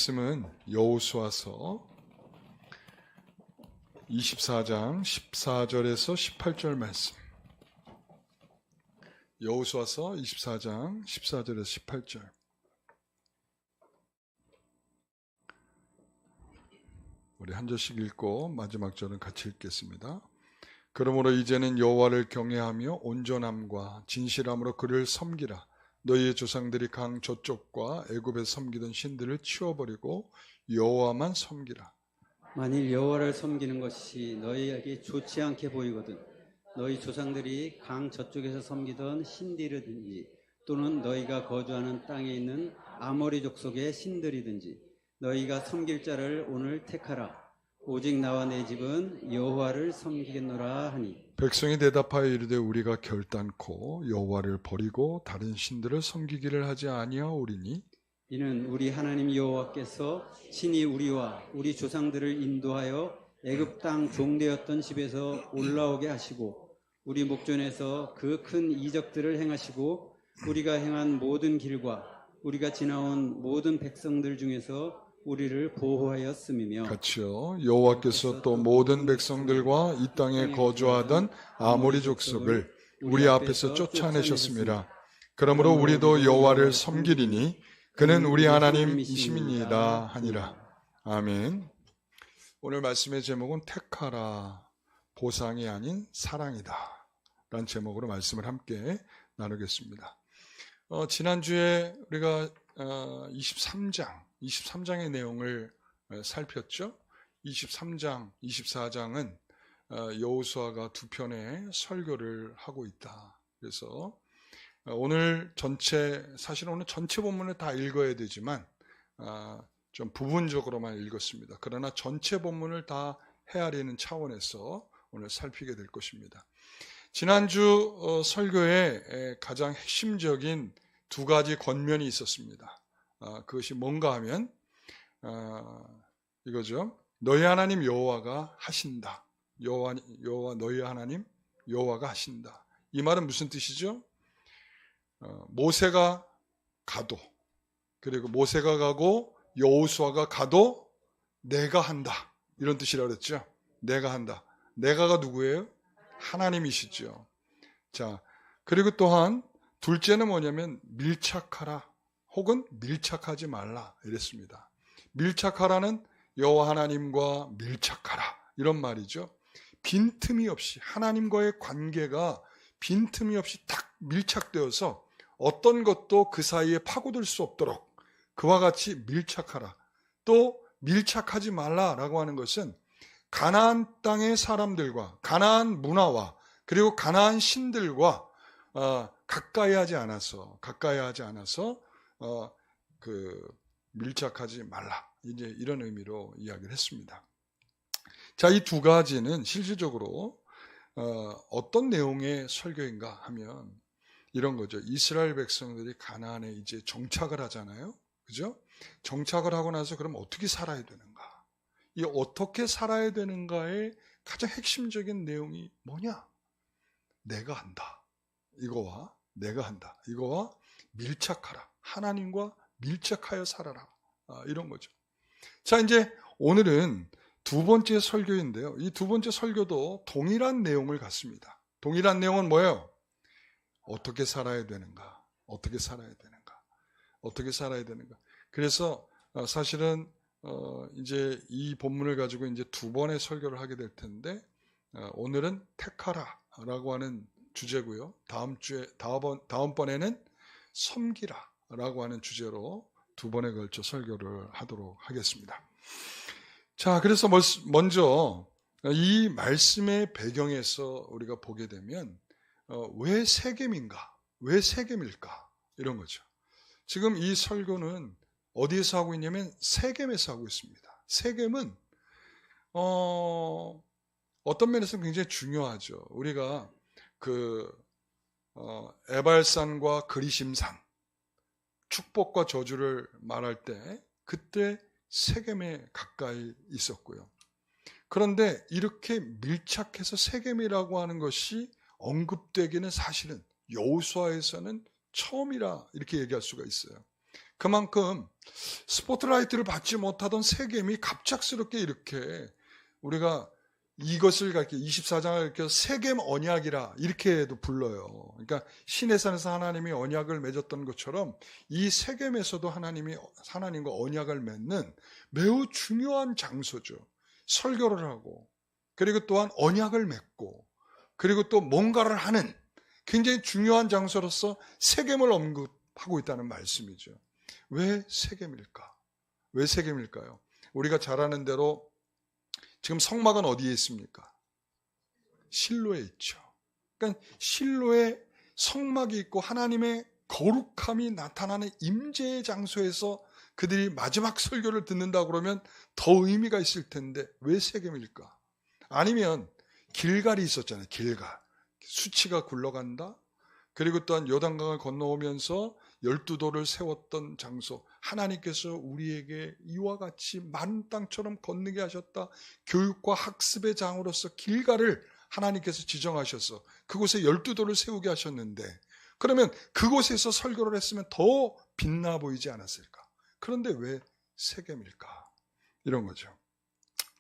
말씀은 여호수아서 24장 14절에서 18절 말씀. 여호수아서 24장 14절에서 18절. 우리 한 절씩 읽고 마지막 절은 같이 읽겠습니다. 그러므로 이제는 여호와를 경외하며 온전함과 진실함으로 그를 섬기라. 너희의 조상들이 강 저쪽과 애굽에서 섬기던 신들을 치워버리고 여호와만 섬기라. 만일 여호와를 섬기는 것이 너희에게 좋지 않게 보이거든 너희 조상들이 강 저쪽에서 섬기던 신들이든지 또는 너희가 거주하는 땅에 있는 아모리 족속의 신들이든지 너희가 섬길 자를 오늘 택하라. 오직 나와 내 집은 여호와를 섬기겠노라 하니. 백성이 대답하여 이르되 우리가 결단코 여호와를 버리고 다른 신들을 섬기기를 하지 아니하오리니 이는 우리 하나님 여호와께서 친히 우리와 우리 조상들을 인도하여 애굽 땅 종되었던 집에서 올라오게 하시고 우리 목전에서 그 큰 이적들을 행하시고 우리가 행한 모든 길과 우리가 지나온 모든 백성들 중에서 우리를 보호하였음이며. 같이요. 여호와께서 또 모든 백성들과 이 땅에 거주하던 아모리 족속을 우리 앞에서 쫓아내셨습니다. 그러므로 우리도 여호와를 섬기리니 그는 우리 하나님이심이니이다 하니라. 아멘. 오늘 말씀의 제목은 택하라, 보상이 아닌 사랑이다 라는 제목으로 말씀을 함께 나누겠습니다. 지난주에 우리가 23장의 내용을 살폈죠. 23장, 24장은 여호수아가 두 편의 설교를 하고 있다. 그래서 오늘 사실 오늘 전체 본문을 다 읽어야 되지만 좀 부분적으로만 읽었습니다. 그러나 전체 본문을 다 헤아리는 차원에서 오늘 살피게 될 것입니다. 지난주 설교에 가장 핵심적인 두 가지 권면이 있었습니다. 그것이 뭔가 하면 이거죠. 너희 하나님 여호와가 하신다. 여호와 너희 하나님 여호와가 하신다. 이 말은 무슨 뜻이죠? 모세가 가도, 그리고 모세가 가고 여호수아가 가도 내가 한다, 이런 뜻이라고 그랬죠. 내가 한다. 내가가 누구예요? 하나님이시죠. 자, 그리고 또한 둘째는 뭐냐면 밀착하라 혹은 밀착하지 말라 이랬습니다. 밀착하라는 여호와 하나님과 밀착하라 이런 말이죠. 빈틈이 없이 하나님과의 관계가 빈틈이 없이 딱 밀착되어서 어떤 것도 그 사이에 파고들 수 없도록 그와 같이 밀착하라. 또 밀착하지 말라라고 하는 것은 가나안 땅의 사람들과 가나안 문화와 그리고 가나안 신들과 가까이 하지 않아서 밀착하지 말라. 이제 이런 의미로 이야기를 했습니다. 자, 이 두 가지는 실질적으로 어떤 내용의 설교인가 하면 이런 거죠. 이스라엘 백성들이 가나안에 이제 정착을 하잖아요. 그죠? 정착을 하고 나서 그럼 어떻게 살아야 되는가? 이 어떻게 살아야 되는가의 가장 핵심적인 내용이 뭐냐? 내가 한다. 이거와 내가 한다. 이거와 밀착하라. 하나님과 밀착하여 살아라. 이런 거죠. 자, 이제 오늘은 두 번째 설교인데요. 이 두 번째 설교도 동일한 내용을 갖습니다. 동일한 내용은 뭐예요? 어떻게 살아야 되는가? 어떻게 살아야 되는가? 어떻게 살아야 되는가? 그래서 사실은 이제 이 본문을 가지고 이제 두 번의 설교를 하게 될 텐데 오늘은 택하라라고 하는 주제고요. 다음번에는 섬기라라고 하는 주제로 두 번에 걸쳐 설교를 하도록 하겠습니다. 자, 그래서 먼저 이 말씀의 배경에서 우리가 보게 되면 왜 세겜인가? 왜 세겜일까? 이런 거죠. 지금 이 설교는 어디에서 하고 있냐면 세겜에서 하고 있습니다. 세겜은 어떤 면에서 굉장히 중요하죠. 우리가 에발산과 그리심산 축복과 저주를 말할 때 그때 세겜에 가까이 있었고요. 그런데 이렇게 밀착해서 세겜이라고 하는 것이 언급되기는 사실은 여호수아에서는 처음이라 이렇게 얘기할 수가 있어요. 그만큼 스포트라이트를 받지 못하던 세겜이 갑작스럽게 이렇게 우리가 이것을 이렇게 24장을 이렇게 세겜 언약이라 이렇게도 불러요. 그러니까 시내산에서 하나님이 언약을 맺었던 것처럼 이 세겜에서도 하나님과 언약을 맺는 매우 중요한 장소죠. 설교를 하고 그리고 또한 언약을 맺고 그리고 또 뭔가를 하는 굉장히 중요한 장소로서 세겜을 언급하고 있다는 말씀이죠. 왜 세겜일까? 왜 세겜일까요? 우리가 잘 아는 대로 지금 성막은 어디에 있습니까? 실로에 있죠. 그러니까 실로에 성막이 있고 하나님의 거룩함이 나타나는 임재의 장소에서 그들이 마지막 설교를 듣는다 그러면 더 의미가 있을 텐데 왜 세겜일까? 아니면 길갈이 있었잖아요. 길갈. 수치가 굴러간다. 그리고 또한 요단강을 건너오면서 12돌을 세웠던 장소. 하나님께서 우리에게 이와 같이 마른 땅처럼 건너게 하셨다. 교육과 학습의 장으로서 길갈을 하나님께서 지정하셔서 그곳에 12돌을 세우게 하셨는데 그러면 그곳에서 설교를 했으면 더 빛나 보이지 않았을까? 그런데 왜 세겜일까? 이런 거죠.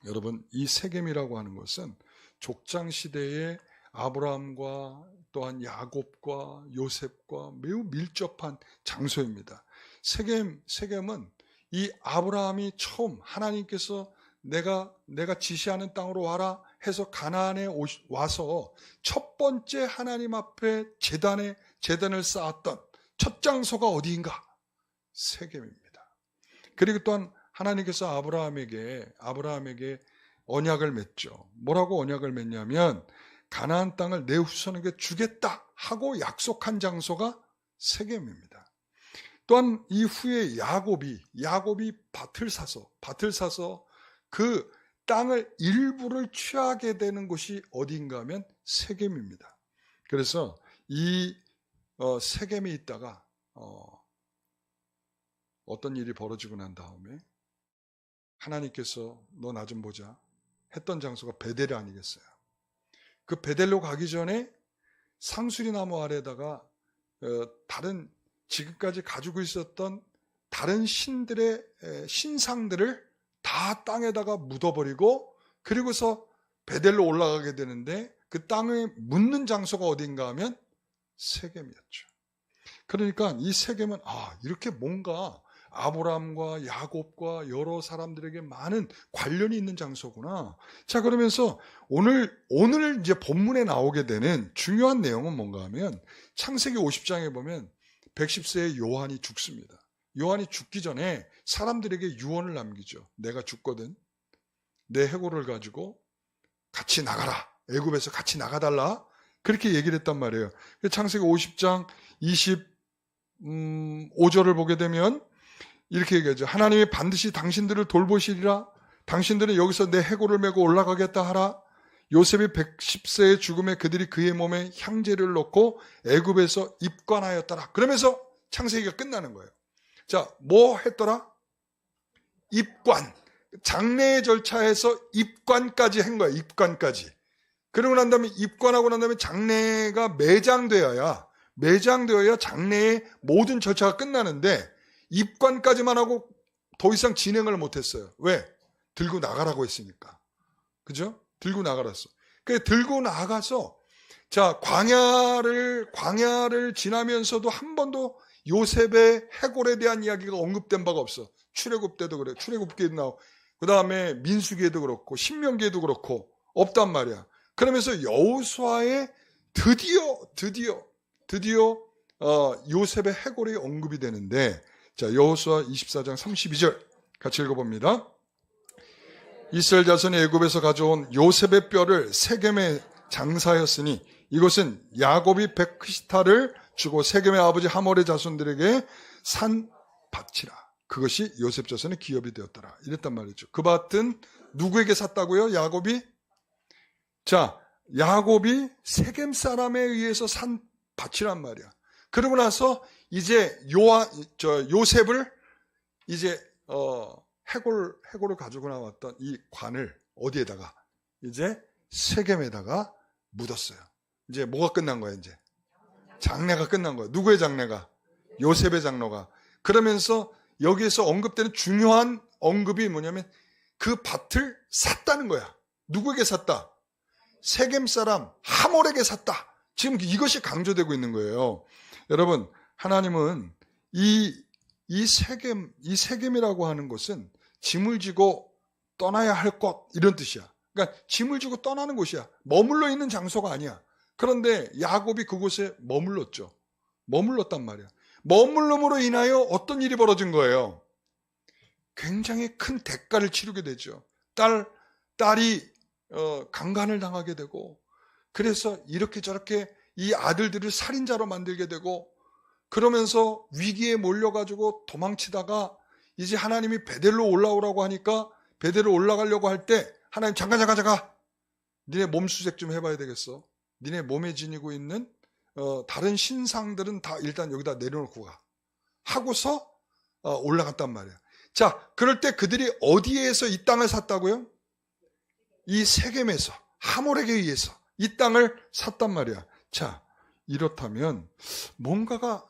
여러분, 이 세겜이라고 하는 것은 족장 시대에 아브라함과 또한 야곱과 요셉과 매우 밀접한 장소입니다. 세겜은 이 아브라함이 처음 하나님께서 내가 지시하는 땅으로 와라 해서 가나안에 와서 첫 번째 하나님 앞에 제단을 쌓았던 첫 장소가 어디인가? 세겜입니다. 그리고 또한 하나님께서 아브라함에게 언약을 맺죠. 뭐라고 언약을 맺냐면 가나안 땅을 내 후손에게 주겠다 하고 약속한 장소가 세겜입니다. 또한 이후에 야곱이 밭을 사서 그 땅을 일부를 취하게 되는 곳이 어딘가 하면 세겜입니다. 그래서 이 세겜에 있다가 어떤 일이 벌어지고 난 다음에 하나님께서 너 나 좀 보자 했던 장소가 베델이 아니겠어요. 그 베델로 가기 전에 상수리 나무 아래다가 다른 지금까지 가지고 있었던 다른 신들의 신상들을 다 땅에다가 묻어버리고 그리고서 베델로 올라가게 되는데 그 땅에 묻는 장소가 어딘가 하면 세겜이었죠. 그러니까 이 세겜은 이렇게 뭔가 아브라함과 야곱과 여러 사람들에게 많은 관련이 있는 장소구나. 자, 그러면서 오늘 이제 본문에 나오게 되는 중요한 내용은 뭔가 하면 창세기 50장에 보면 110세의 요한이 죽습니다. 요한이 죽기 전에 사람들에게 유언을 남기죠. 내가 죽거든. 내 해골을 가지고 같이 나가라. 애굽에서 같이 나가달라. 그렇게 얘기를 했단 말이에요. 창세기 50장 25절을 보게 되면 이렇게 얘기하죠. 하나님이 반드시 당신들을 돌보시리라. 당신들은 여기서 내 해골을 메고 올라가겠다 하라. 요셉이 110세의 죽음에 그들이 그의 몸에 향제를 넣고 애굽에서 입관하였더라. 그러면서 창세기가 끝나는 거예요. 자, 뭐 했더라? 입관. 장례의 절차에서 입관까지 한 거야. 입관까지. 그러고 난 다음에 입관하고 난 다음에 장례가 매장되어야 장례의 모든 절차가 끝나는데 입관까지만 하고 더 이상 진행을 못했어요. 왜? 들고 나가라고 했으니까. 그죠? 들고 나가랐어. 그래 들고 나가서 자 광야를 지나면서도 한 번도 요셉의 해골에 대한 이야기가 언급된 바가 없어. 출애굽 때도 그래. 출애굽기에도 나오고 그 다음에 민수기에도 그렇고 신명기에도 그렇고 없단 말이야. 그러면서 여호수아에 드디어 요셉의 해골이 언급이 되는데 자, 여호수아 24장 32절 같이 읽어봅니다. 이스라엘 자손이 애굽에서 가져온 요셉의 뼈를 세겜에 장사하였으니 이것은 야곱이 백시타를 주고 세겜의 아버지 하몰의 자손들에게 산 밭이라. 그것이 요셉 자손의 기업이 되었더라. 이랬단 말이죠. 그 밭은 누구에게 샀다고요? 야곱이? 자, 야곱이 세겜 사람에 의해서 산 밭이란 말이야. 그러고 나서 이제 요셉을 이제 해골을 가지고 나왔던 이 관을 어디에다가 이제 세겜에다가 묻었어요. 이제 뭐가 끝난 거야? 이제 장례가 끝난 거야. 누구의 장례가? 요셉의 장례가. 그러면서 여기에서 언급되는 중요한 언급이 뭐냐면 그 밭을 샀다는 거야. 누구에게 샀다? 세겜 사람 하몰에게 샀다. 지금 이것이 강조되고 있는 거예요. 여러분, 하나님은 이 세겜이라고 하는 곳은 짐을 지고 떠나야 할 곳, 이런 뜻이야. 그러니까 짐을 지고 떠나는 곳이야. 머물러 있는 장소가 아니야. 그런데 야곱이 그곳에 머물렀죠. 머물렀단 말이야. 머물름으로 인하여 어떤 일이 벌어진 거예요? 굉장히 큰 대가를 치르게 되죠. 딸이 강간을 당하게 되고, 그래서 이렇게 저렇게 이 아들들을 살인자로 만들게 되고, 그러면서 위기에 몰려가지고 도망치다가 이제 하나님이 베델로 올라오라고 하니까 베델로 올라가려고 할 때 하나님 잠깐 니네 몸 수색 좀 해봐야 되겠어. 니네 몸에 지니고 있는 다른 신상들은 다 일단 여기다 내려놓고 가 하고서 올라갔단 말이야. 자, 그럴 때 그들이 어디에서 이 땅을 샀다고요? 이 세겜에서, 하몰에게 의해서 이 땅을 샀단 말이야. 자, 이렇다면 뭔가가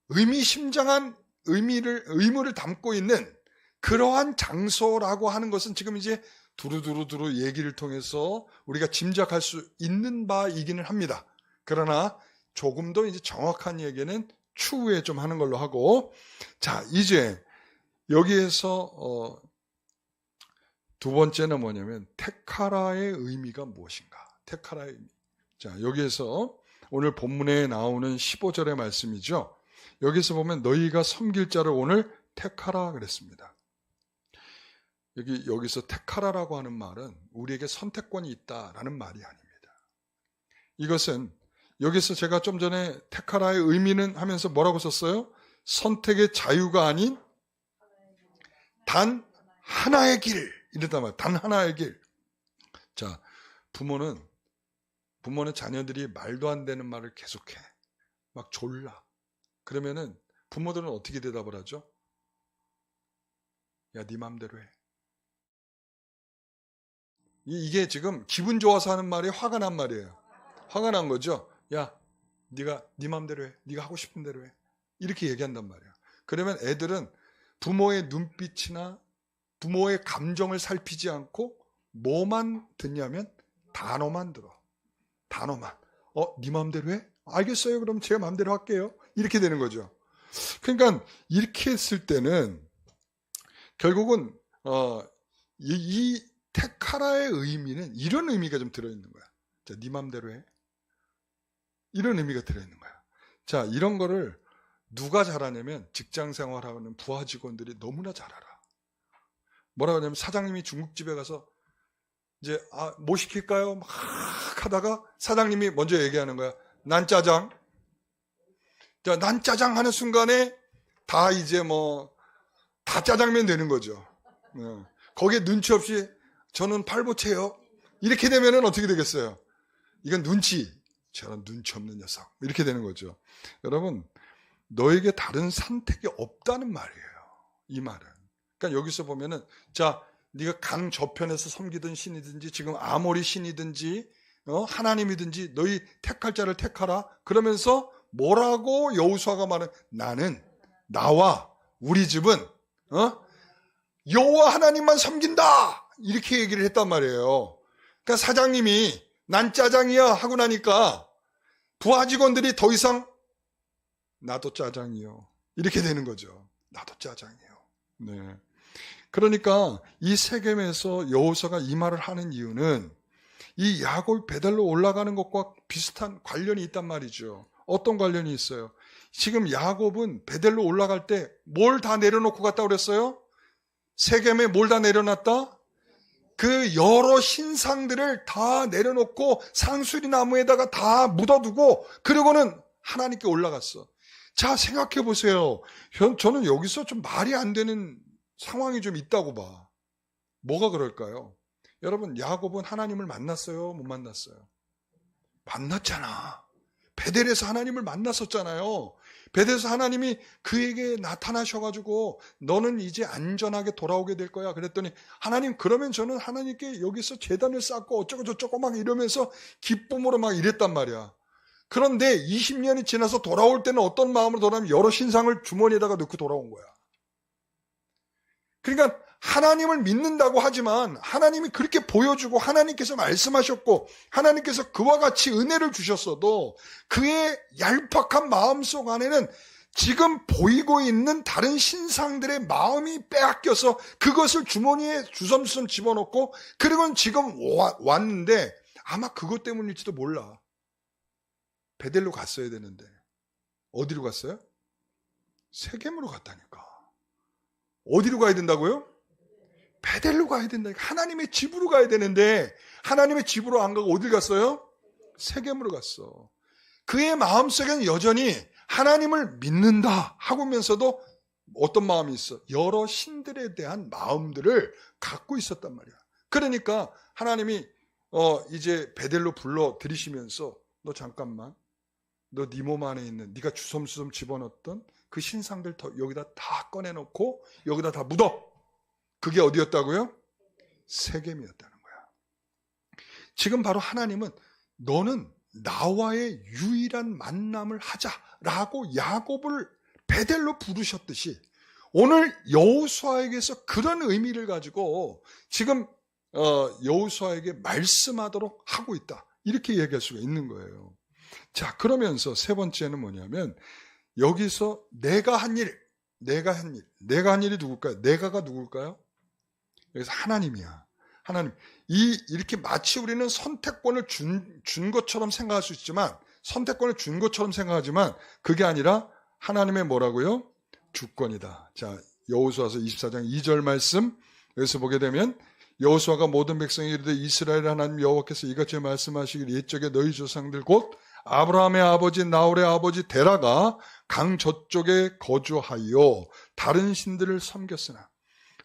의미심장한 의무를 담고 있는 그러한 장소라고 하는 것은 지금 이제 두루두루 얘기를 통해서 우리가 짐작할 수 있는 바이기는 합니다. 그러나 조금 더 이제 정확한 얘기는 추후에 좀 하는 걸로 하고, 자, 이제 여기에서 두 번째는 뭐냐면 테카라의 의미가 무엇인가? 테카라의 의미. 자, 여기에서 오늘 본문에 나오는 15절의 말씀이죠. 여기서 보면 너희가 섬길 자를 오늘 택하라 그랬습니다. 여기서 택하라라고 하는 말은 우리에게 선택권이 있다라는 말이 아닙니다. 이것은 여기서 제가 좀 전에 택하라의 의미는 하면서 뭐라고 썼어요? 선택의 자유가 아닌 단 하나의 길, 이랬단 말이에요. 단 하나의 길. 자, 부모는 자녀들이 말도 안 되는 말을 계속해. 막 졸라. 그러면은 부모들은 어떻게 대답을 하죠? 야, 네 맘대로 해. 이게 지금 기분 좋아서 하는 말이 화가 난 말이에요. 화가 난 거죠. 야, 네가 네 맘대로 해. 네가 하고 싶은 대로 해. 이렇게 얘기한단 말이야. 그러면 애들은 부모의 눈빛이나 부모의 감정을 살피지 않고 뭐만 듣냐면 단어만 들어. 단어만. 네 맘대로 해? 알겠어요. 그럼 제가 맘대로 할게요. 이렇게 되는 거죠. 그러니까 이렇게 했을 때는 결국은 이 테카라의 의미는 이런 의미가 좀 들어있는 거야. 자, 네 맘대로 해. 이런 의미가 들어있는 거야. 자, 이런 거를 누가 잘하냐면 직장 생활하는 부하 직원들이 너무나 잘 알아. 뭐라고 하냐면 사장님이 중국집에 가서 이제 뭐 시킬까요? 막 하다가 사장님이 먼저 얘기하는 거야. 난 짜장. 자, 난 짜장 하는 순간에 다 이제 다 짜장면 되는 거죠. 거기에 눈치 없이 저는 팔보채요. 이렇게 되면은 어떻게 되겠어요? 이건 저런 눈치 없는 녀석. 이렇게 되는 거죠. 여러분, 너에게 다른 선택이 없다는 말이에요. 이 말은. 그러니까 여기서 보면은, 자, 네가 강 저편에서 섬기던 신이든지 지금 아모리 신이든지 하나님이든지 너희 택할 자를 택하라. 그러면서 뭐라고 여호수아가 말은 나는 나와 우리 집은 여호와 하나님만 섬긴다. 이렇게 얘기를 했단 말이에요. 그러니까 사장님이 난 짜장이야 하고 나니까 부하 직원들이 더 이상 나도 짜장이요. 이렇게 되는 거죠. 나도 짜장이요. 네. 그러니까 이 세겜에서 여호수아가 이 말을 하는 이유는 이 야곱 베델로 올라가는 것과 비슷한 관련이 있단 말이죠. 어떤 관련이 있어요? 지금 야곱은 베델로 올라갈 때 뭘 다 내려놓고 갔다 그랬어요? 세겜에 뭘 다 내려놨다? 그 여러 신상들을 다 내려놓고 상수리 나무에다가 다 묻어두고 그러고는 하나님께 올라갔어. 자, 생각해 보세요. 저는 여기서 좀 말이 안 되는 상황이 좀 있다고 봐. 뭐가 그럴까요? 여러분, 야곱은 하나님을 만났어요? 못 만났어요? 만났잖아. 베델에서 하나님을 만났었잖아요. 베델에서 하나님이 그에게 나타나셔가지고 너는 이제 안전하게 돌아오게 될 거야. 그랬더니 하나님, 그러면 저는 하나님께 여기서 제단을 쌓고 어쩌고 저쩌고 막 이러면서 기쁨으로 막 이랬단 말이야. 그런데 20년이 지나서 돌아올 때는 어떤 마음으로 돌아오면 여러 신상을 주머니에다가 넣고 돌아온 거야. 그러니까 하나님을 믿는다고 하지만 하나님이 그렇게 보여주고 하나님께서 말씀하셨고 하나님께서 그와 같이 은혜를 주셨어도 그의 얄팍한 마음속 안에는 지금 보이고 있는 다른 신상들의 마음이 빼앗겨서 그것을 주머니에 주섬주섬 집어넣고 그리고 지금 왔는데 아마 그것 때문일지도 몰라. 베델로 갔어야 되는데 어디로 갔어요? 세겜으로 갔다니까. 어디로 가야 된다고요? 베델로 가야 된다니까. 하나님의 집으로 가야 되는데 하나님의 집으로 안 가고 어딜 갔어요? 세겜으로 갔어. 그의 마음속에는 여전히 하나님을 믿는다 하면서도 어떤 마음이 있어? 여러 신들에 대한 마음들을 갖고 있었단 말이야. 그러니까 하나님이 이제 베델로 불러 들이시면서 너 잠깐만, 너 네 몸 안에 있는 네가 주섬주섬 집어넣었던 그 신상들 여기다 다 꺼내놓고 여기다 다 묻어. 그게 어디였다고요? 세겜이었다는 거야. 지금 바로 하나님은 너는 나와의 유일한 만남을 하자라고 야곱을 베델로 부르셨듯이 오늘 여호수아에게서 그런 의미를 가지고 지금 여호수아에게 말씀하도록 하고 있다. 이렇게 얘기할 수가 있는 거예요. 자, 그러면서 세 번째는 뭐냐면 여기서 내가 한 일이 누굴까요? 내가가 누굴까요? 여기서 하나님이야. 하나님. 이렇게 마치 우리는 선택권을 준 것처럼 생각할 수 있지만, 선택권을 준 것처럼 생각하지만, 그게 아니라 하나님의 뭐라고요? 주권이다. 자, 여호수아서 24장 2절 말씀, 여기서 보게 되면, 여호수아가 모든 백성이 이르되 이스라엘 하나님 여호와께서 이같이 말씀하시길 옛적에 너희 조상들 곧 아브라함의 아버지 나홀의 아버지 데라가 강 저쪽에 거주하여 다른 신들을 섬겼으나.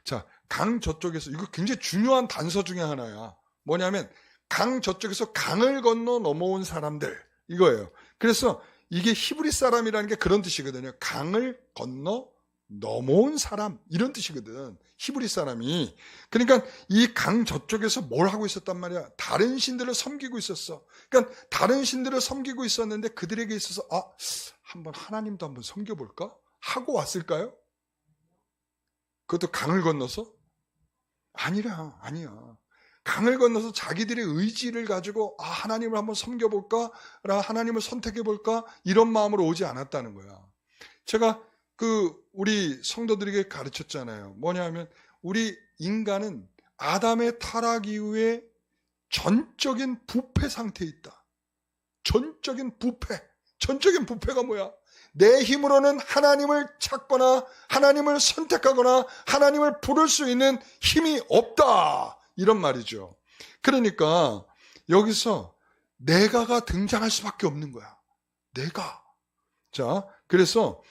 자, 강 저쪽에서 이거 굉장히 중요한 단서 중에 하나야. 뭐냐면 강 저쪽에서 강을 건너 넘어온 사람들 이거예요. 그래서 이게 히브리 사람이라는 게 그런 뜻이거든요. 강을 건너 넘어온 사람 이런 뜻이거든. 히브리 사람이. 그러니까 이 강 저쪽에서 뭘 하고 있었단 말이야. 다른 신들을 섬기고 있었어. 그러니까 다른 신들을 섬기고 있었는데 그들에게 있어서 한번 하나님도 한번 섬겨볼까? 하고 왔을까요? 그것도 강을 건너서? 아니야. 강을 건너서 자기들의 의지를 가지고 하나님을 한번 섬겨볼까? 하나님을 선택해볼까? 이런 마음으로 오지 않았다는 거야. 제가 우리 성도들에게 가르쳤잖아요. 뭐냐면 우리 인간은 아담의 타락 이후에 전적인 부패 상태에 있다. 전적인 부패가 뭐야? 내 힘으로는 하나님을 찾거나 하나님을 선택하거나 하나님을 부를 수 있는 힘이 없다. 이런 말이죠. 그러니까 여기서 내가가 등장할 수밖에 없는 거야. 내가. 자, 그래서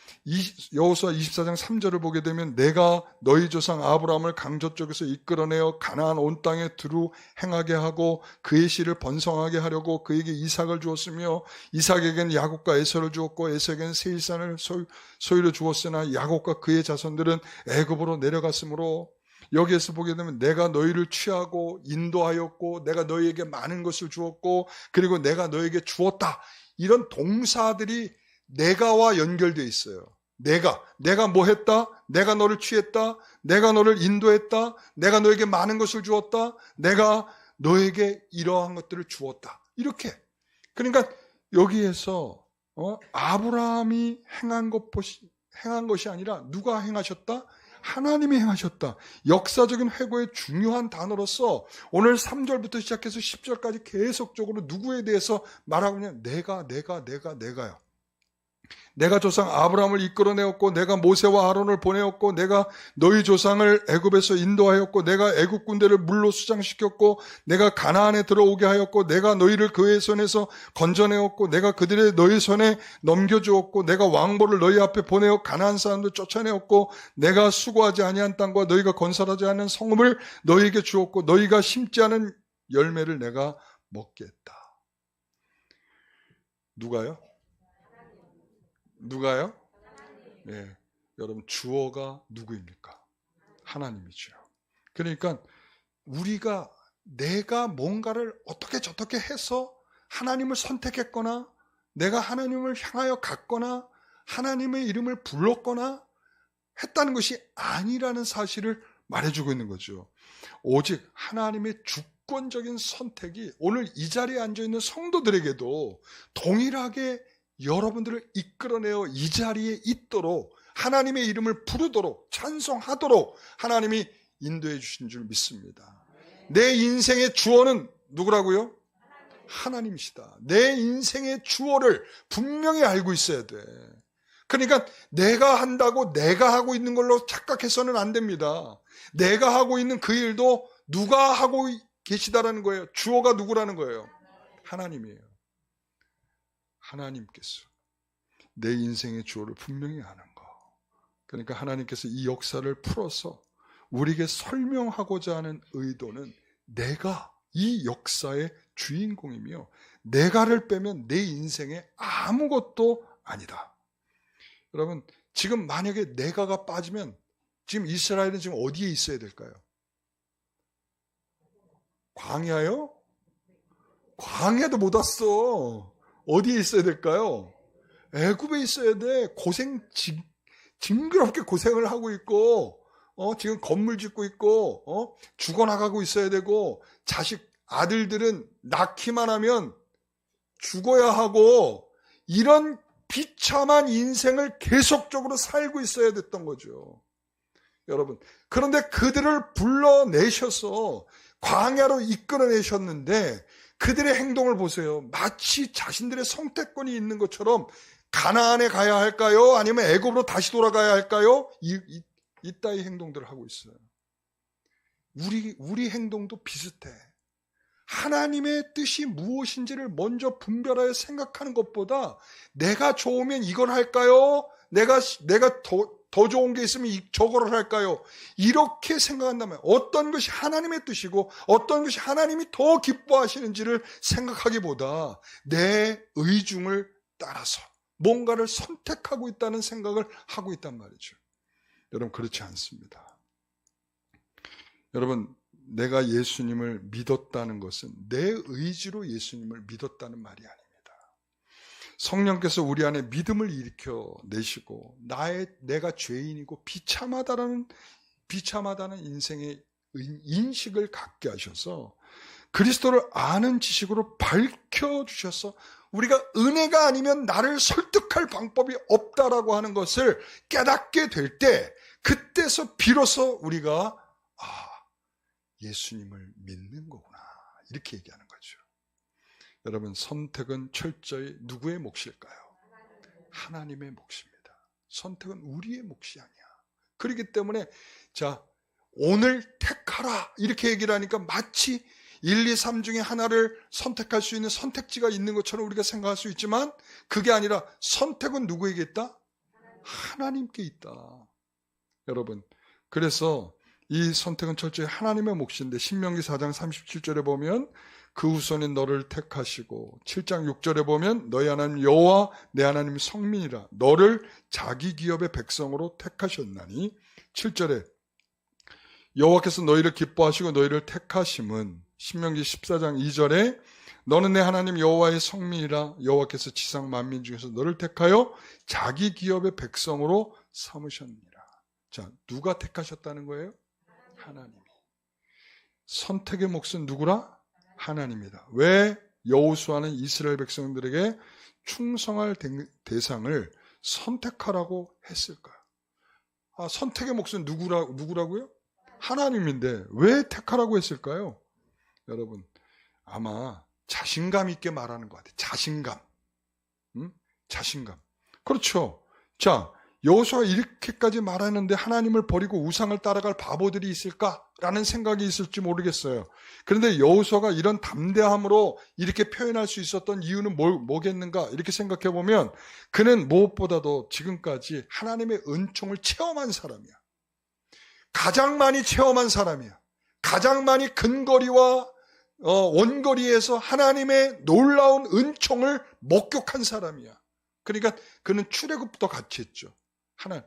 여호수아 24장 3절을 보게 되면 내가 너희 조상 아브라함을 강저 쪽에서 이끌어내어 가나안 온 땅에 두루 행하게 하고 그의 씨를 번성하게 하려고 그에게 이삭을 주었으며 이삭에게는 야곱과 에서를 주었고 에서에게는 세일산을 소유로 주었으나 야곱과 그의 자손들은 애굽으로 내려갔으므로 여기에서 보게 되면 내가 너희를 취하고 인도하였고 내가 너희에게 많은 것을 주었고 그리고 내가 너희에게 주었다. 이런 동사들이 내가와 연결되어 있어요. 내가 뭐 했다? 내가 너를 취했다. 내가 너를 인도했다. 내가 너에게 많은 것을 주었다. 내가 너에게 이러한 것들을 주었다. 이렇게. 그러니까 여기에서 아브라함이 행한 것이 아니라 누가 행하셨다? 하나님이 행하셨다. 역사적인 회고의 중요한 단어로서 오늘 3절부터 시작해서 10절까지 계속적으로 누구에 대해서 말하고 있냐? 내가요. 내가 조상 아브라함을 이끌어내었고 내가 모세와 아론을 보내었고 내가 너희 조상을 애굽에서 인도하였고 내가 애굽 군대를 물로 수장시켰고 내가 가나안에 들어오게 하였고 내가 너희를 그의 손에서 건져내었고 내가 그들의 너희 손에 넘겨주었고 내가 왕보를 너희 앞에 보내어 가나안 사람들 쫓아내었고 내가 수고하지 아니한 땅과 너희가 건설하지 않은 성읍을 너희에게 주었고 너희가 심지 않은 열매를 내가 먹게 했다. 누가요? 네, 여러분 주어가 누구입니까? 하나님이죠. 그러니까 내가 뭔가를 어떻게 저떻게 해서 하나님을 선택했거나 내가 하나님을 향하여 갔거나 하나님의 이름을 불렀거나 했다는 것이 아니라는 사실을 말해주고 있는 거죠. 오직 하나님의 주권적인 선택이 오늘 이 자리에 앉아있는 성도들에게도 동일하게 여러분들을 이끌어내어 이 자리에 있도록 하나님의 이름을 부르도록 찬송하도록 하나님이 인도해 주신 줄 믿습니다. 내 인생의 주어는 누구라고요? 하나님이시다. 내 인생의 주어를 분명히 알고 있어야 돼. 그러니까 내가 한다고 내가 하고 있는 걸로 착각해서는 안 됩니다. 내가 하고 있는 그 일도 누가 하고 계시다라는 거예요. 주어가 누구라는 거예요? 하나님이에요. 하나님께서 내 인생의 주어를 분명히 아는 거. 그러니까 하나님께서 이 역사를 풀어서 우리에게 설명하고자 하는 의도는 내가 이 역사의 주인공이며 내가를 빼면 내 인생에 아무것도 아니다. 여러분, 지금 만약에 내가가 빠지면 지금 이스라엘은 지금 어디에 있어야 될까요? 광야요? 광야도 못 왔어. 어디에 있어야 될까요? 애굽에 있어야 돼. 징그럽게 고생을 하고 있고, 지금 건물 짓고 있고, 죽어나가고 있어야 되고, 아들들은 낳기만 하면 죽어야 하고, 이런 비참한 인생을 계속적으로 살고 있어야 됐던 거죠. 여러분, 그런데 그들을 불러내셔서 광야로 이끌어내셨는데 그들의 행동을 보세요. 마치 자신들의 성택권이 있는 것처럼 가나안에 가야 할까요? 아니면 애굽으로 다시 돌아가야 할까요? 이따위 행동들을 하고 있어요. 우리 행동도 비슷해. 하나님의 뜻이 무엇인지를 먼저 분별하여 생각하는 것보다 내가 좋으면 이걸 할까요? 내가 더 좋은 게 있으면 저거를 할까요? 이렇게 생각한다면 어떤 것이 하나님의 뜻이고 어떤 것이 하나님이 더 기뻐하시는지를 생각하기보다 내 의중을 따라서 뭔가를 선택하고 있다는 생각을 하고 있단 말이죠. 여러분, 그렇지 않습니다. 여러분, 내가 예수님을 믿었다는 것은 내 의지로 예수님을 믿었다는 말이 아닙니다. 성령께서 우리 안에 믿음을 일으켜 내시고 내가 죄인이고 비참하다는 인생의 인식을 갖게 하셔서 그리스도를 아는 지식으로 밝혀주셔서 우리가 은혜가 아니면 나를 설득할 방법이 없다라고 하는 것을 깨닫게 될 때 그때서 비로소 우리가 예수님을 믿는 거구나 이렇게 얘기하는 거죠. 여러분, 선택은 철저히 누구의 몫일까요? 하나님의 몫입니다. 선택은 우리의 몫이 아니야. 그렇기 때문에 오늘 택하라 이렇게 얘기를 하니까 마치 1, 2, 3 중에 하나를 선택할 수 있는 선택지가 있는 것처럼 우리가 생각할 수 있지만 그게 아니라 선택은 누구에게 있다? 하나님께 있다. 여러분, 그래서 이 선택은 철저히 하나님의 몫인데 신명기 4장 37절에 보면 그 후손인 너를 택하시고 7장 6절에 보면 너희 하나님 여호와 내 하나님 성민이라 너를 자기 기업의 백성으로 택하셨나니 7절에 여호와께서 너희를 기뻐하시고 너희를 택하심은 신명기 14장 2절에 너는 내 하나님 여호와의 성민이라 여호와께서 지상 만민 중에서 너를 택하여 자기 기업의 백성으로 삼으셨느니라. 누가 택하셨다는 거예요? 하나님이. 선택의 몫은 누구라? 하나님이다. 왜 여호수아는 이스라엘 백성들에게 충성할 대상을 선택하라고 했을까요? 선택의 몫은 누구라고요? 하나님인데 왜 택하라고 했을까요? 여러분, 아마 자신감 있게 말하는 것 같아요. 자신감. 그렇죠. 여호수아가 이렇게까지 말하는데 하나님을 버리고 우상을 따라갈 바보들이 있을까라는 생각이 있을지 모르겠어요. 그런데 여호수아가 이런 담대함으로 이렇게 표현할 수 있었던 이유는 뭐겠는가 이렇게 생각해 보면 그는 무엇보다도 지금까지 하나님의 은총을 체험한 사람이야. 가장 많이 체험한 사람이야. 가장 많이 근거리와 원거리에서 하나님의 놀라운 은총을 목격한 사람이야. 그러니까 그는 출애굽부터 같이 했죠.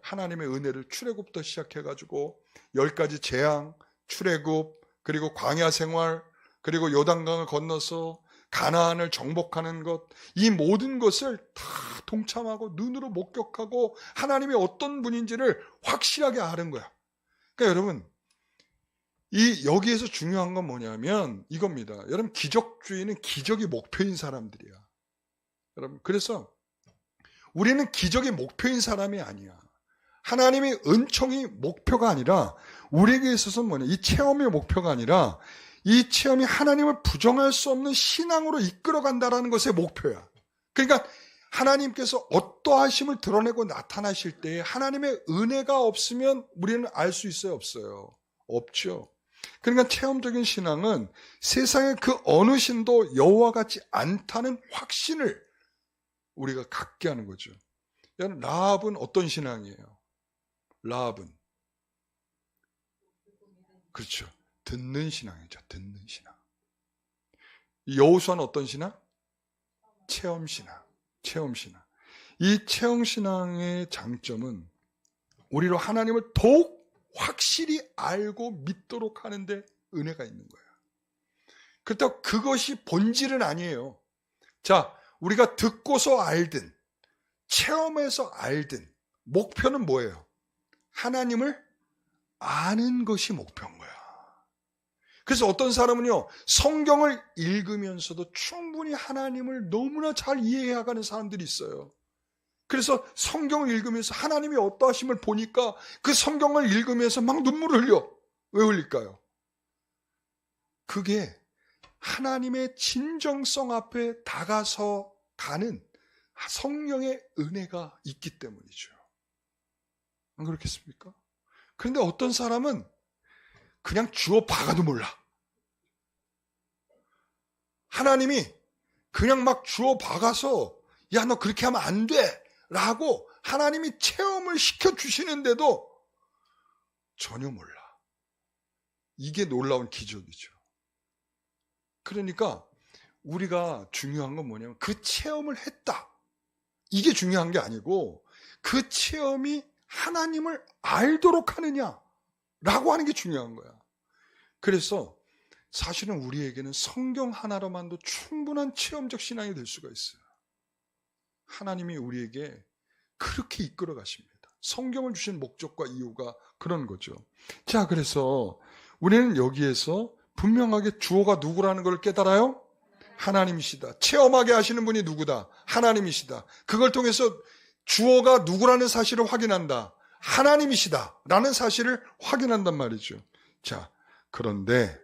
하나님의 은혜를 출애굽부터 시작해가지고 10가지 재앙, 출애굽, 그리고 광야 생활, 그리고 요단강을 건너서 가나안을 정복하는 것, 이 모든 것을 다 동참하고 눈으로 목격하고 하나님이 어떤 분인지를 확실하게 아는 거야. 그러니까 여러분, 여기에서 중요한 건 뭐냐면 이겁니다. 여러분, 기적주의는 기적이 목표인 사람들이야. 여러분, 그래서 우리는 기적이 목표인 사람이 아니야. 하나님의 은총이 목표가 아니라, 우리에게 있어서는 뭐냐, 이 체험이 목표가 아니라 이 체험이 하나님을 부정할 수 없는 신앙으로 이끌어간다라는 것의 목표야. 그러니까 하나님께서 어떠하심을 드러내고 나타나실 때에 하나님의 은혜가 없으면 우리는 알 수 있어요, 없어요? 없죠. 그러니까 체험적인 신앙은 세상의 그 어느 신도 여호와 같지 않다는 확신을 우리가 갖게 하는 거죠. 여러분, 라합은 어떤 신앙이에요? 라합은, 그렇죠, 듣는 신앙이죠. 듣는 신앙. 여호수아는 어떤 신앙? 체험 신앙. 체험 신앙. 이 체험 신앙의 장점은 우리로 하나님을 더욱 확실히 알고 믿도록 하는데 은혜가 있는 거예요. 그렇다고 그것이 본질은 아니에요. 자, 우리가 듣고서 알든 체험해서 알든 목표는 뭐예요? 하나님을 아는 것이 목표인 거야. 그래서 어떤 사람은요, 성경을 읽으면서도 충분히 하나님을 너무나 잘 이해해가는 사람들이 있어요. 그래서 성경을 읽으면서 하나님이 어떠하심을 보니까 그 성경을 읽으면서 막 눈물을 흘려. 왜 흘릴까요? 그게 하나님의 진정성 앞에 다가서 가는 성령의 은혜가 있기 때문이죠. 안 그렇겠습니까? 그런데 어떤 사람은 그냥 주워 박아도 몰라. 하나님이 그냥 막 주워 박아서 야, 너 그렇게 하면 안 돼 라고 하나님이 체험을 시켜주시는데도 전혀 몰라. 이게 놀라운 기적이죠. 그러니까 우리가 중요한 건 뭐냐면 그 체험을 했다. 이게 중요한 게 아니고 그 체험이 하나님을 알도록 하느냐 라고 하는 게 중요한 거야. 그래서 사실은 우리에게는 성경 하나로만도 충분한 체험적 신앙이 될 수가 있어요. 하나님이 우리에게 그렇게 이끌어 가십니다. 성경을 주신 목적과 이유가 그런 거죠. 자, 그래서 우리는 여기에서 분명하게 주어가 누구라는 걸 깨달아요? 하나님이시다. 체험하게 하시는 분이 누구다? 하나님이시다. 그걸 통해서 주어가 누구라는 사실을 확인한다. 하나님이시다 라는 사실을 확인한단 말이죠. 자, 그런데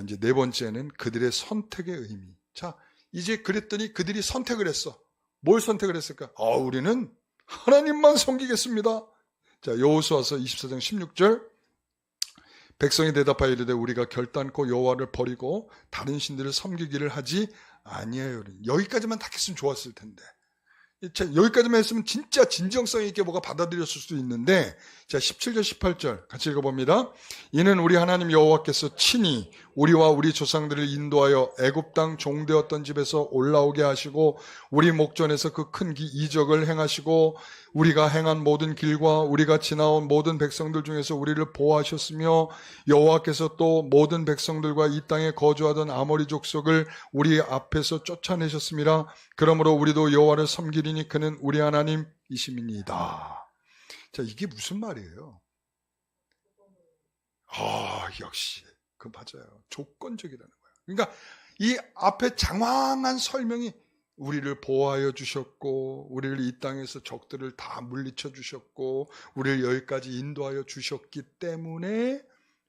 이제 네 번째는 그들의 선택의 의미. 자, 이제 그랬더니 그들이 선택을 했어. 뭘 선택을 했을까? 우리는 하나님만 섬기겠습니다. 자, 여호수아서 24장 16절. 백성이 대답하여 이르되 우리가 결단코 여호와를 버리고 다른 신들을 섬기기를 하지 아니하여. 여기까지만 딱 했으면 좋았을 텐데. 자, 여기까지만 했으면 진짜 진정성 있게 뭐가 받아들였을 수도 있는데, 자, 17절 18절 같이 읽어봅니다. 이는 우리 하나님 여호와께서 친히 우리와 우리 조상들을 인도하여 애굽 땅 종되었던 집에서 올라오게 하시고 우리 목전에서 그 큰 이적을 행하시고 우리가 행한 모든 길과 우리가 지나온 모든 백성들 중에서 우리를 보호하셨으며 여호와께서 또 모든 백성들과 이 땅에 거주하던 아모리 족속을 우리 앞에서 쫓아내셨습니다. 그러므로 우리도 여호와를 섬기리니 그는 우리 하나님이심이니이다. 자, 이게 무슨 말이에요? 역시 그 맞아요. 조건적이라는 거예요. 그러니까 이 앞에 장황한 설명이 우리를 보호하여 주셨고 우리를 이 땅에서 적들을 다 물리쳐 주셨고 우리를 여기까지 인도하여 주셨기 때문에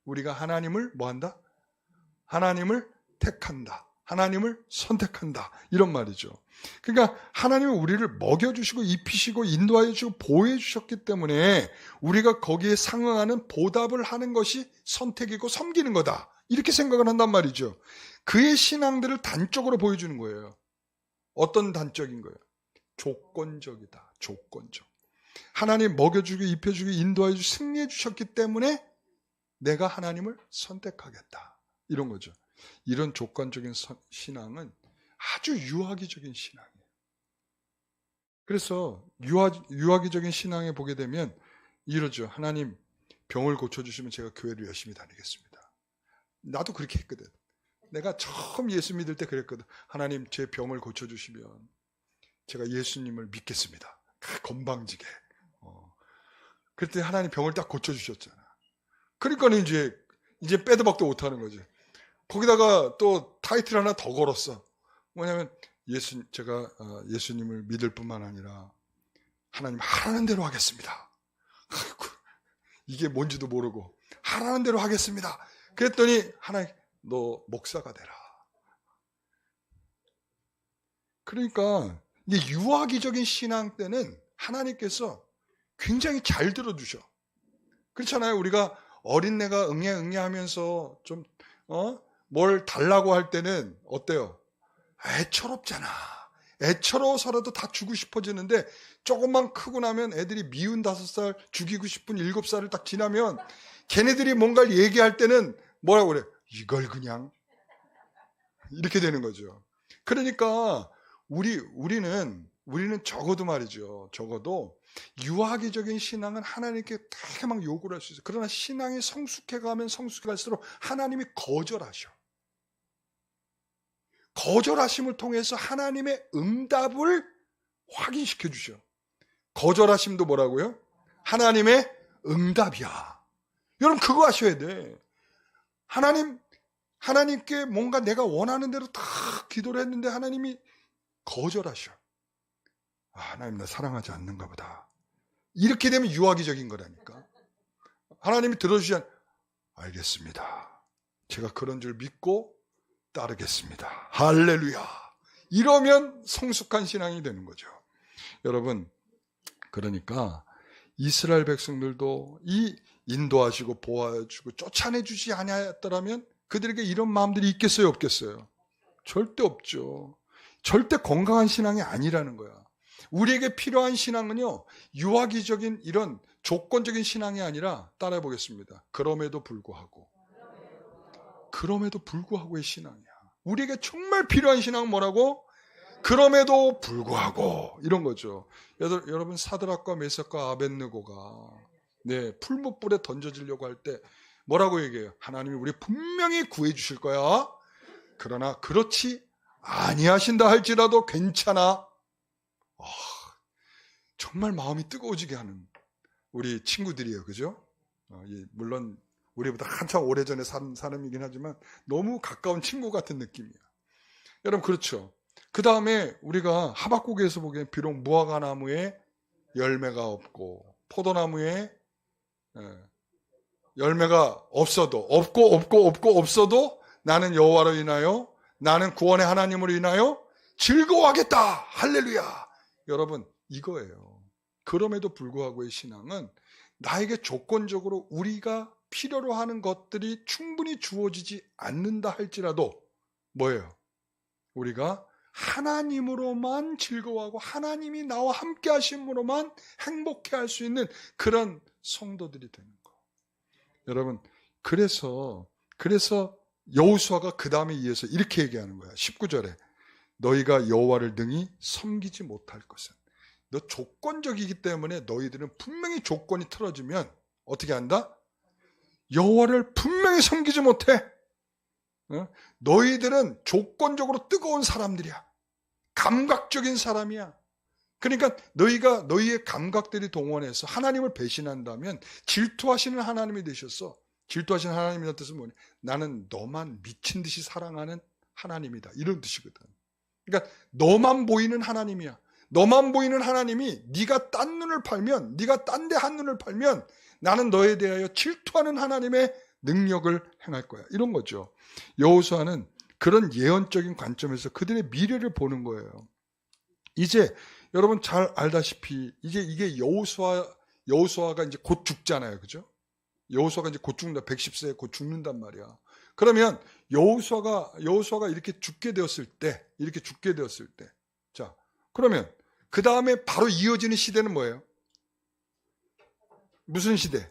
우리가 하나님을 뭐한다? 하나님을 택한다. 하나님을 선택한다. 이런 말이죠. 그러니까 하나님은 우리를 먹여주시고 입히시고 인도하여 주시고 보호해 주셨기 때문에 우리가 거기에 상응하는 보답을 하는 것이 선택이고 섬기는 거다. 이렇게 생각을 한단 말이죠. 그의 신앙들을 단적으로 보여주는 거예요. 어떤 단적인 거예요? 조건적이다. 조건적. 하나님 먹여주고 입혀주고 인도하여 주시고 승리해 주셨기 때문에 내가 하나님을 선택하겠다. 이런 거죠. 이런 조건적인 신앙은 아주 유아기적인 신앙이에요. 그래서 유아기적인 신앙에 보게 되면 이러죠. 하나님 병을 고쳐주시면 제가 교회를 열심히 다니겠습니다. 나도 그렇게 했거든. 내가 처음 예수 믿을 때 그랬거든. 하나님 제 병을 고쳐주시면 제가 예수님을 믿겠습니다. 건방지게. 그랬더니 하나님 병을 딱 고쳐주셨잖아. 그러니까 이제 빼도 박도 못하는 거지. 거기다가 또 타이틀 하나 더 걸었어. 뭐냐면 제가 예수님을 믿을 뿐만 아니라 하나님 하라는 대로 하겠습니다. 아이고, 이게 뭔지도 모르고 하라는 대로 하겠습니다. 그랬더니 하나님 너 목사가 되라. 그러니까 이제 유아기적인 신앙 때는 하나님께서 굉장히 잘 들어주셔. 그렇잖아요. 우리가 어린애가 응애 하면서 좀 뭘 달라고 할 때는 어때요? 애처롭잖아. 애처로워서라도 다 주고 싶어지는데 조금만 크고 나면 애들이 미운 5살, 죽이고 싶은 7살을 딱 지나면 걔네들이 뭔가를 얘기할 때는 뭐라고 그래? 이걸 그냥 이렇게 되는 거죠. 그러니까 우리는 적어도 말이죠. 적어도 유아기적인 신앙은 하나님께 되게 막 요구를 할 수 있어요. 그러나 신앙이 성숙해가면 성숙해갈수록 하나님이 거절하셔. 거절하심을 통해서 하나님의 응답을 확인시켜 주셔. 거절하심도 뭐라고요? 하나님의 응답이야. 여러분 그거 아셔야 돼. 하나님께 뭔가 내가 원하는 대로 다 기도를 했는데 하나님이 거절하셔. 하나님 나 사랑하지 않는가 보다. 이렇게 되면 유아기적인 거라니까. 하나님이 들어주시면 알겠습니다. 제가 그런 줄 믿고 따르겠습니다. 할렐루야. 이러면 성숙한 신앙이 되는 거죠. 여러분 그러니까 이스라엘 백성들도 이 인도하시고 보호하시고 쫓아내주지 아니하였더라면 그들에게 이런 마음들이 있겠어요 없겠어요? 절대 없죠. 절대 건강한 신앙이 아니라는 거야. 우리에게 필요한 신앙은요 유아기적인 이런 조건적인 신앙이 아니라 따라해 보겠습니다. 그럼에도 불구하고의 신앙이야. 우리에게 정말 필요한 신앙은 뭐라고? 그럼에도 불구하고 이런 거죠. 여러분 사드락과 메삭과 아벳느고가 풀무불에 던져지려고 할 때 뭐라고 얘기해요? 하나님이 우리 분명히 구해 주실 거야. 그러나 그렇지 아니하신다 할지라도 괜찮아. 정말 마음이 뜨거워지게 하는 우리 친구들이에요. 그죠? 물론 우리보다 한참 오래전에 산 사람이긴 하지만 너무 가까운 친구 같은 느낌이야. 여러분 그렇죠? 그 다음에 우리가 하박국에서 보기엔 비록 무화과나무에 열매가 없고 포도나무에 열매가 없어도 나는 여호와로 인하여 나는 구원의 하나님으로 인하여 즐거워하겠다. 할렐루야. 여러분 이거예요. 그럼에도 불구하고의 신앙은 나에게 조건적으로 우리가 필요로 하는 것들이 충분히 주어지지 않는다 할지라도 뭐예요? 우리가 하나님으로만 즐거워하고 하나님이 나와 함께 하심으로만 행복해 할 수 있는 그런 성도들이 되는 거. 여러분 그래서 여호수아가 그 다음에 이어서 이렇게 얘기하는 거야. 19절에 너희가 여호와를 능히 섬기지 못할 것은 너 조건적이기 때문에 너희들은 분명히 조건이 틀어지면 어떻게 한다? 여호와를 분명히 섬기지 못해. 너희들은 조건적으로 뜨거운 사람들이야. 감각적인 사람이야. 그러니까 너희가 너희의 감각들이 동원해서 하나님을 배신한다면 질투하시는 하나님이 되셨어. 질투하시는 하나님이라는 뜻은 뭐냐? 나는 너만 미친 듯이 사랑하는 하나님이다. 이런 뜻이거든. 그러니까 너만 보이는 하나님이야. 너만 보이는 하나님이 네가 딴 눈을 팔면, 네가 딴 데 한눈을 팔면 나는 너에 대하여 질투하는 하나님의 능력을 행할 거야. 이런 거죠. 여호수아는 그런 예언적인 관점에서 그들의 미래를 보는 거예요. 이제 여러분 잘 알다시피 이게 여호수아가 이제 곧 죽잖아요. 그죠? 여호수아가 이제 곧 죽는다. 110세에 곧 죽는단 말이야. 그러면 여호수아가 이렇게 죽게 되었을 때 자, 그러면 그 다음에 바로 이어지는 시대는 뭐예요? 무슨 시대?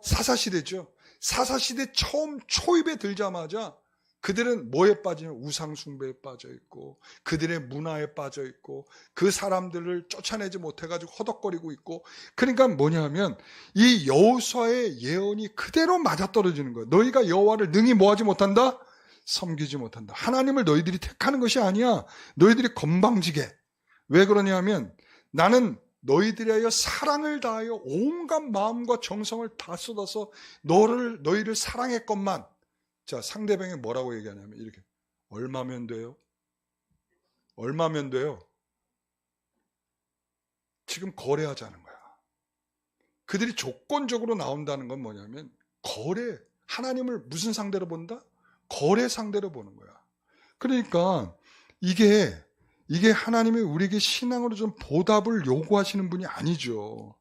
사사시대죠. 사사시대 처음 초입에 들자마자 그들은 뭐에 빠지면 우상숭배에 빠져있고 그들의 문화에 빠져있고 그 사람들을 쫓아내지 못해가지고 허덕거리고 있고 그러니까 뭐냐면 이 여호수아의 예언이 그대로 맞아떨어지는 거예요. 너희가 여호와를 능히 뭐하지 못한다? 섬기지 못한다. 하나님을 너희들이 택하는 것이 아니야. 너희들이 건방지게. 왜 그러냐면 나는 너희들에 하여 사랑을 다하여 온갖 마음과 정성을 다 쏟아서 너희를 사랑했건만. 자, 상대방이 뭐라고 얘기하냐면 이렇게. 얼마면 돼요? 얼마면 돼요? 지금 거래하자는 거야. 그들이 조건적으로 나온다는 건 뭐냐면 거래. 하나님을 무슨 상대로 본다? 거래 상대로 보는 거야. 그러니까 이게 하나님이 우리에게 신앙으로 좀 보답을 요구하시는 분이 아니죠.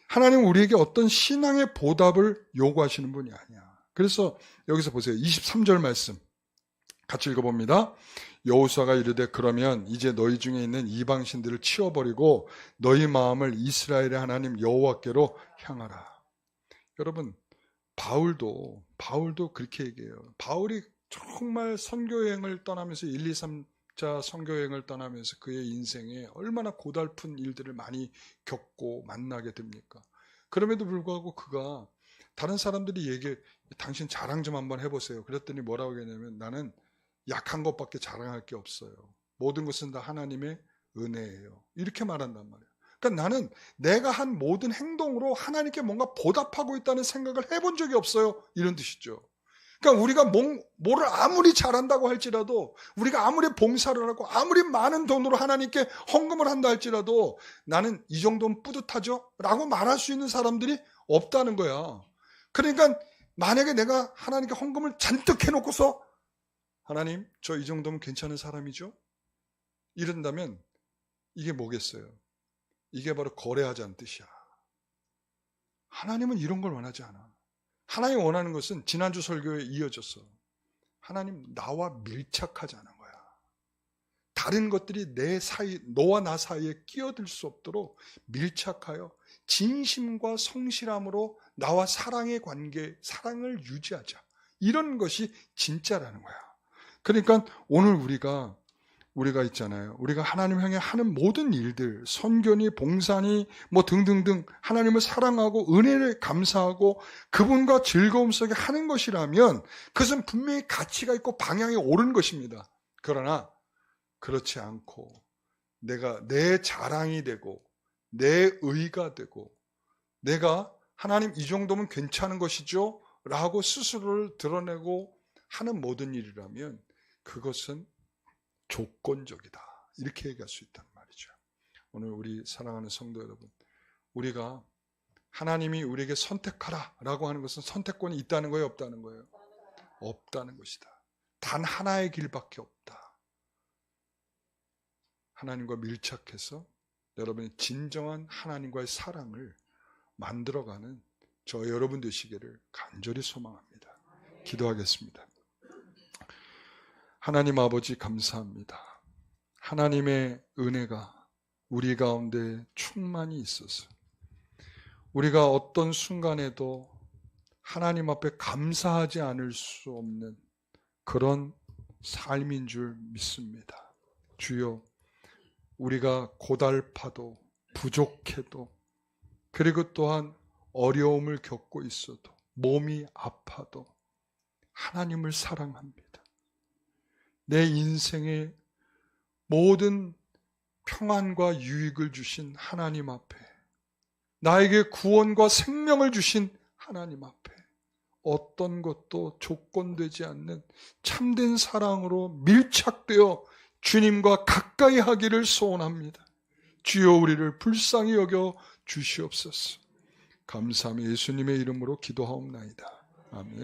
하나님은 우리에게 어떤 신앙의 보답을 요구하시는 분이 아니야. 그래서 여기서 보세요. 23절 말씀 같이 읽어봅니다. 여호수아가 이르되 그러면 이제 너희 중에 있는 이방신들을 치워버리고 너희 마음을 이스라엘의 하나님 여호와께로 향하라. 여러분, 바울도 그렇게 얘기해요. 바울이 정말 선교여행을 떠나면서 1, 2, 3자 선교여행을 떠나면서 그의 인생에 얼마나 고달픈 일들을 많이 겪고 만나게 됩니까? 그럼에도 불구하고 그가 다른 사람들이 얘기해, 당신 자랑 좀 한번 해보세요. 그랬더니 뭐라고 했냐면 나는 약한 것밖에 자랑할 게 없어요. 모든 것은 다 하나님의 은혜예요. 이렇게 말한단 말이에요. 그러니까 나는 내가 한 모든 행동으로 하나님께 뭔가 보답하고 있다는 생각을 해본 적이 없어요. 이런 뜻이죠. 그러니까 우리가 뭐를 아무리 잘한다고 할지라도, 우리가 아무리 봉사를 하고 아무리 많은 돈으로 하나님께 헌금을 한다 할지라도 나는 이 정도는 뿌듯하죠? 라고 말할 수 있는 사람들이 없다는 거야. 그러니까 만약에 내가 하나님께 헌금을 잔뜩 해놓고서 하나님, 저 이 정도면 괜찮은 사람이죠? 이런다면 이게 뭐겠어요? 이게 바로 거래하자는 뜻이야. 하나님은 이런 걸 원하지 않아. 하나님 원하는 것은 지난주 설교에 이어졌어. 하나님 나와 밀착하자는 거야. 다른 것들이 너와 나 사이에 끼어들 수 없도록 밀착하여 진심과 성실함으로 나와 사랑의 관계, 사랑을 유지하자. 이런 것이 진짜라는 거야. 그러니까 오늘 우리가 있잖아요. 우리가 하나님 향해 하는 모든 일들, 선교니 봉사니 뭐 등등등 하나님을 사랑하고 은혜를 감사하고 그분과 즐거움 속에 하는 것이라면 그것은 분명히 가치가 있고 방향이 옳은 것입니다. 그러나 그렇지 않고 내가 내 자랑이 되고 내 의가 되고 내가 하나님 이 정도면 괜찮은 것이죠? 라고 스스로를 드러내고 하는 모든 일이라면 그것은 조건적이다. 이렇게 얘기할 수 있단 말이죠. 오늘 우리 사랑하는 성도 여러분, 우리가 하나님이 우리에게 선택하라 라고 하는 것은 선택권이 있다는 거예요? 없다는 거예요? 없다는 것이다. 단 하나의 길밖에 없다. 하나님과 밀착해서 여러분이 진정한 하나님과의 사랑을 만들어가는 저 여러분 되시기를 간절히 소망합니다. 기도하겠습니다. 하나님 아버지 감사합니다. 하나님의 은혜가 우리 가운데 충만히 있어서 우리가 어떤 순간에도 하나님 앞에 감사하지 않을 수 없는 그런 삶인 줄 믿습니다. 주여, 우리가 고달파도 부족해도 그리고 또한 어려움을 겪고 있어도 몸이 아파도 하나님을 사랑합니다. 내 인생의 모든 평안과 유익을 주신 하나님 앞에, 나에게 구원과 생명을 주신 하나님 앞에 어떤 것도 조건되지 않는 참된 사랑으로 밀착되어 주님과 가까이 하기를 소원합니다. 주여, 우리를 불쌍히 여겨 주시옵소서. 감사하며 예수님의 이름으로 기도하옵나이다. 아멘.